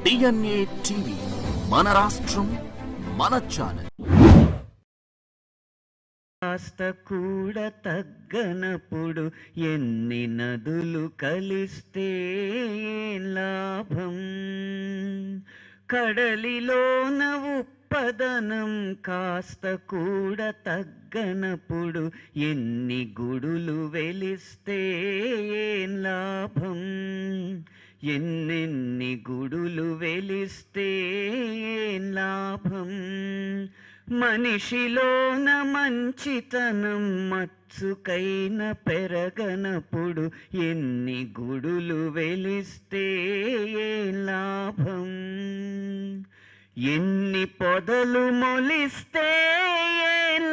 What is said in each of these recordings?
DNA TV మన రాష్ట్రం మన ఛానల్. కాస్త కూడా తగ్గనప్పుడు ఎన్ని నదులు కలిస్తే లాభం, కడలిలోన ఉప్పదనం కాస్త కూడా తగ్గనప్పుడు ఎన్ని గుడులు వెలిస్తే లాభం, ఎన్నెన్ని గుడులు వెలిస్తే లాభం, మనిషిలోన మంచితనం మచ్చుకైన పెరగనప్పుడు ఎన్ని గుడులు వెలిస్తే లాభం, ఎన్ని పొదలు మొలిస్తే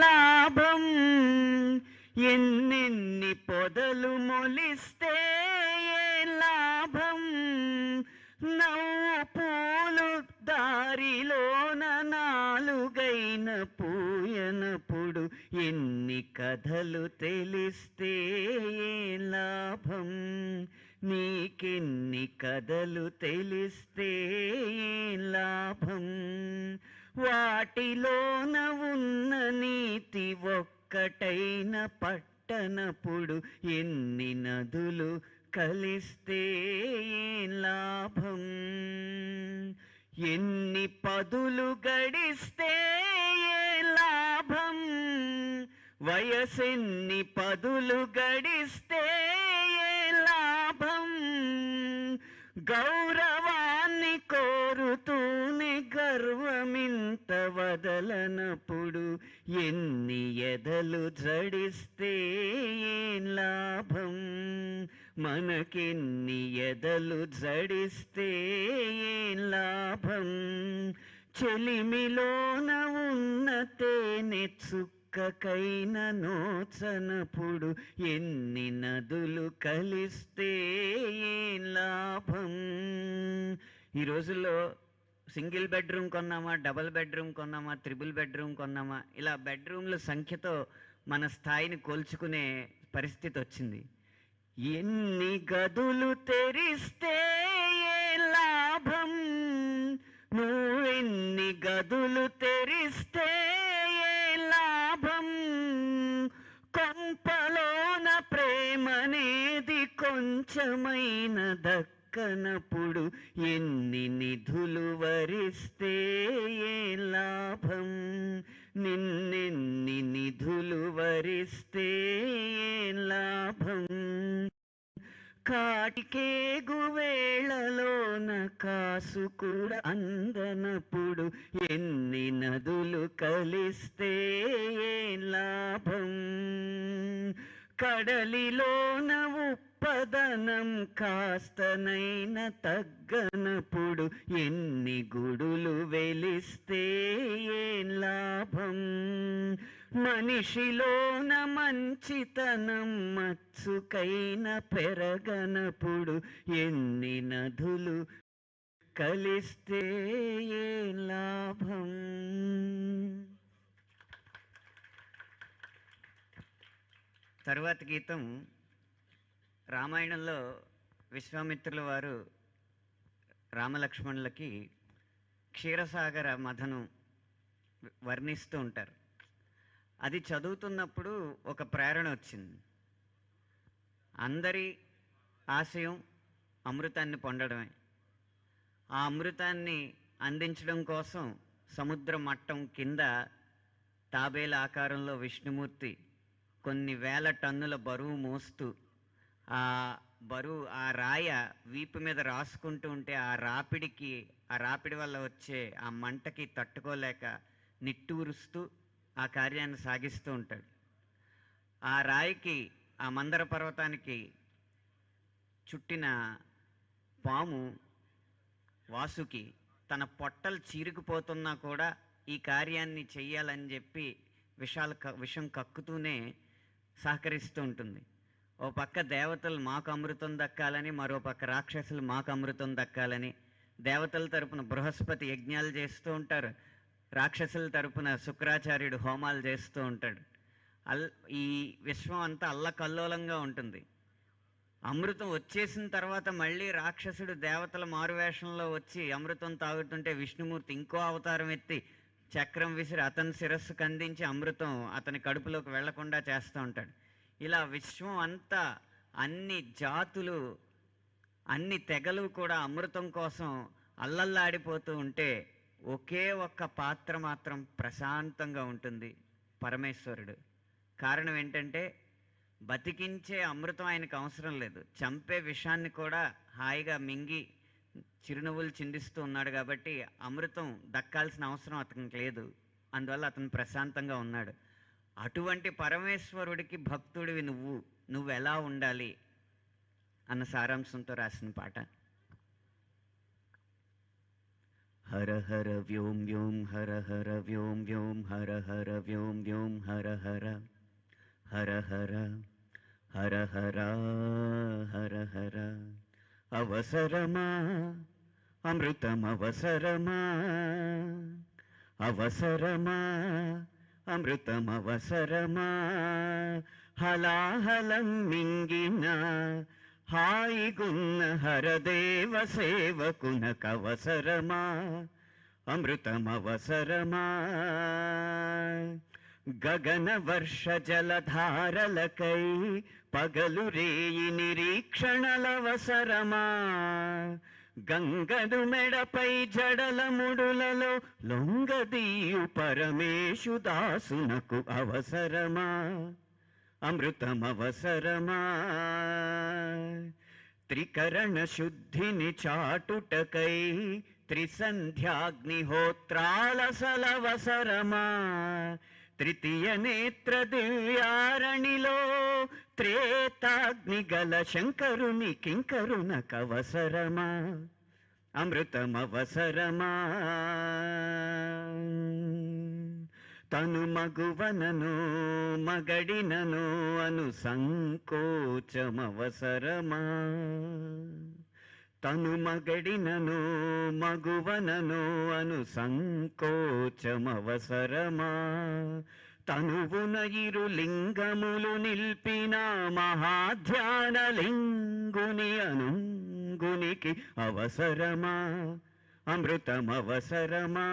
లాభం, ఎన్నెన్ని పొదలు మొలిస్తే లాభం, నవ్వు పూలు దారిలోన నాలుగైన పూయనప్పుడు ఎన్ని కథలు తెలిస్తే లాభం, నీకెన్ని కథలు తెలిస్తే లాభం, వాటిలోన ఉన్న నీతి ఒక్కటైన పట్టనప్పుడు ఎన్ని నదులు కలిస్తే లాభం, ఎన్ని పదులు గడిస్తే లాభం, వయసెన్ని పదులు గడిస్తే లాభం, గౌరవాన్ని కోరుతూనే గర్వమింత వదలనప్పుడు ఎన్ని ఎదలు జడిస్తే లాభం, మనకెన్ని ఎదలు జడిస్తే లాభం, చెలిమిలోన ఉన్న తేనె చుక్కకైన నోచనప్పుడు ఎన్ని నదులు కలిస్తే లాభం. ఈ రోజుల్లో సింగిల్ బెడ్రూమ్ కొన్నామా, డబుల్ బెడ్రూమ్ కొన్నామా, త్రిబుల్ బెడ్రూమ్ కొన్నామా, ఇలా బెడ్రూమ్ల సంఖ్యతో మన స్థాయిని కోల్చుకునే పరిస్థితి వచ్చింది. ఎన్ని గదులు తెరిస్తే లాభం, నువ్వెన్ని గదులు తెరిస్తే లాభం, కొంపలోన ప్రేమనేది కొంచెమైన దక్కనప్పుడు ఎన్ని నిధులు వరిస్తే లాభం, నిన్నెన్ని నిధులు వరిస్తే లాభం, కాటికేగు వేళలోన కాసు కూడా అందనప్పుడు ఎన్ని నదులు కలిస్తే లాభం, కడలిలోన ఉప్పదనం కాస్తనైన తగ్గనప్పుడు ఎన్ని గుడులు వెలిస్తే లాభం, మనిషిలోన మంచితనం మచ్చుకైన పెరగనప్పుడు ఎన్ని నదులు కలిస్తే లాభం. తరువాతి గీతం రామాయణంలో విశ్వామిత్రుల వారు రామలక్ష్మణులకి క్షీరసాగర మథనం వర్ణిస్తూ ఉంటారు. అది చదువుతున్నప్పుడు ఒక ప్రేరణ వచ్చింది. అందరి ఆశయం అమృతాన్ని పొందడమే. ఆ అమృతాన్ని అందించడం కోసం సముద్ర మట్టం కింద తాబేల ఆకారంలో విష్ణుమూర్తి కొన్ని వేల టన్నుల బరువు మోస్తూ ఆ రాయ వీపు మీద రాసుకుంటూ ఉంటే ఆ రాపిడి వల్ల వచ్చే ఆ మంటకి తట్టుకోలేక నిట్టూరుస్తూ ఆ కార్యాన్ని సాగిస్తూ ఉంటాడు. ఆ రాయికి, ఆ మందర పర్వతానికి చుట్టిన పాము వాసుకి తన పొట్టలు చీరుకుపోతున్నా కూడా ఈ కార్యాన్ని చెయ్యాలని చెప్పి విషం కక్కుతూనే సహకరిస్తూ ఉంటుంది. ఓ పక్క దేవతలు మాకు అమృతం దక్కాలని, మరో పక్క రాక్షసులు మాకు అమృతం దక్కాలని దేవతల తరపున బృహస్పతి యజ్ఞాలు చేస్తూ ఉంటారు, రాక్షసుల తరపున శుక్రాచార్యుడు హోమాలు చేస్తూ ఉంటాడు. ఈ విశ్వం అంతా అల్లకల్లోలంగా ఉంటుంది. అమృతం వచ్చేసిన తర్వాత మళ్ళీ రాక్షసుడు దేవతల మారువేషంలో వచ్చి అమృతం తాగుతుంటే విష్ణుమూర్తి ఇంకో అవతారం ఎత్తి చక్రం విసిరి అతని శిరస్సుకు అందించి అమృతం అతని కడుపులోకి వెళ్లకుండా చేస్తూ ఉంటాడు. ఇలా విశ్వం అంతా అన్ని జాతులు అన్ని తెగలు కూడా అమృతం కోసం అల్లల్లాడిపోతూ ఉంటే ఒకే ఒక్క పాత్ర మాత్రం ప్రశాంతంగా ఉంటుంది, పరమేశ్వరుడు. కారణం ఏంటంటే బతికించే అమృతం ఆయనకు అవసరం లేదు, చంపే విషాన్ని కూడా హాయిగా మింగి చిరునవ్వులు చిందిస్తూ ఉన్నాడు కాబట్టి అమృతం దక్కాల్సిన అవసరం అతనికి లేదు. అందువల్ల అతను ప్రశాంతంగా ఉన్నాడు. అటువంటి పరమేశ్వరుడికి భక్తుడివి నువ్వు ఎలా ఉండాలి అన్న సారాంశంతో రాసిన పాట. హర హర వ్యోం వ్యోం హర హర వ్యోం వ్యోం హర హర వ్యోం వ్యోం హర హర హర హర హర హర హర హర. అవసరమా అమృతం అవసరమా, అవసరమా అమృతం అవసరమా, హలాహలం మింగిన హాయిగున్న హరదేవ సేవకునకవసరమా అమృతం అవసరమా. గగన వర్ష జలధారలకై పగలు రేయి నిరీక్షణలవసరమా, గంగను మెడపై జడల ముడులలో లొంగదీయు పరమేశుదాసునకు అవసరమా అమృతం అవసరమా. త్రికరణ శుద్ధిని చాటుటకై త్రిసంధ్యాగ్నిహోత్రాల సలవసరమా, తృతీయ నేత్ర దివ్యారణిలో త్రేతాగ్నిగల శంకరుని కింకరునకవసరమా అమృతమవసరమా. తను మగువనను మగడినను అను సంకోచమవసరమా, తను మగడినను మగువనను అను సంకోచమవసరమా. తనువున ఇరు లింగములు నిల్పిన మహాధ్యాన లింగుని అనుంగునికి అవసరమా అమృతమవసరమా.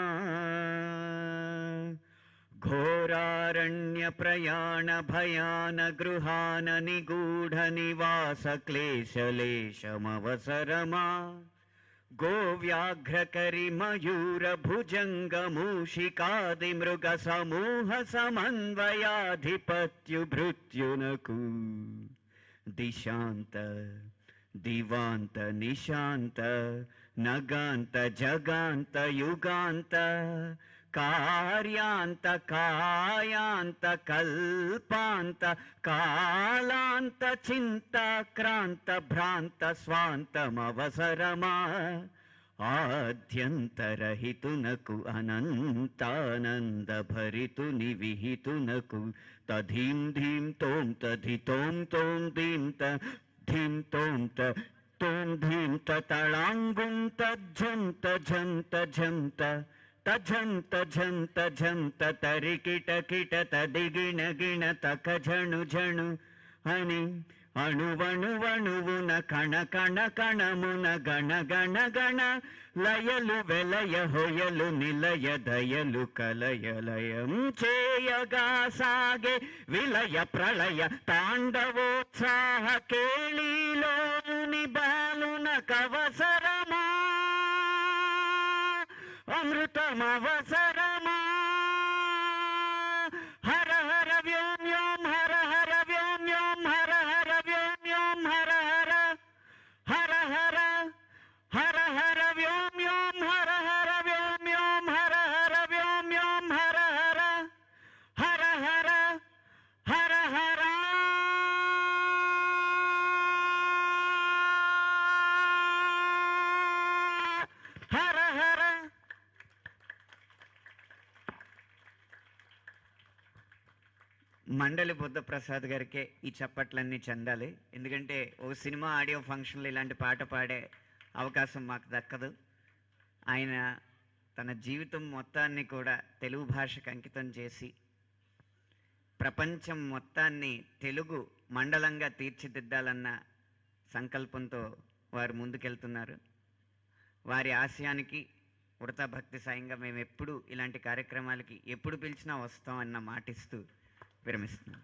ఘోరారణ్య ప్రయాణ భయాన గృహాన నిగూఢ నివాస క్లేశలేశమవసరమా, గోవ్యాఘ్రకరి మయూర భుజంగ మూషికాది మృగ సమూహ సమన్వయాధిపత్యు భృత్యునకు దిశాంత దివాంత నిశాంత నగాంత జగాంత యుగాంత కార్యాంత కాయాంత కల్పాంత కాలాంత చింతాక్రాంత భ్రాంత స్వాంతమవసరమా, ఆద్యంతరహితునకు అనంతానంద భరితుని విహితునకు తధీం ధీం తోం తధితోం తోం ధీం ధీం తోం తోం ధీం తళాంగుం తజ్జంత ఝంత ఝంత తఝంత ఝంత ఝంత తరికిట కిట తదిగిణ గిణ తక ఝణు ఝణు అని అణువణువణువున కణ కణ కణమున గణ గణ గణ లయలు వెలయ హొయలు నిలయ దయలు కలయలయం చేయగా సాగే విలయ ప్రళయ తాండవోత్సాహ కేళీలోని బాలున కవసరమా అమృతమవసరమా. హర హర వ్యోం వ్యోం హర హర వ్యోం వ్యోం హర హర వ్యోం వ్యోం హర హర హర హర హర హర వ్యోం వ్యోం హర హర వ్యోం వ్యోం హర హర వ్యోం వ్యోం హర హర హర హర హర హర. హర హర. మండలి బుద్ధప్రసాద్ గారికే ఈ చప్పట్లన్నీ చెందాలి. ఎందుకంటే ఓ సినిమా ఆడియో ఫంక్షన్లో ఇలాంటి పాట పాడే అవకాశం మాకు దక్కదు. ఆయన తన జీవితం మొత్తాన్ని కూడా తెలుగు భాషకు అంకితం చేసి ప్రపంచం మొత్తాన్ని తెలుగు మండలంగా తీర్చిదిద్దాలన్న సంకల్పంతో వారు ముందుకెళ్తున్నారు. వారి ఆశయానికి ఉడతా భక్తి సాయంగా మేము ఎప్పుడు ఇలాంటి కార్యక్రమాలకి ఎప్పుడు పిలిచినా వస్తాం అన్న మాటిస్తూ విరమిస్తున్నాం.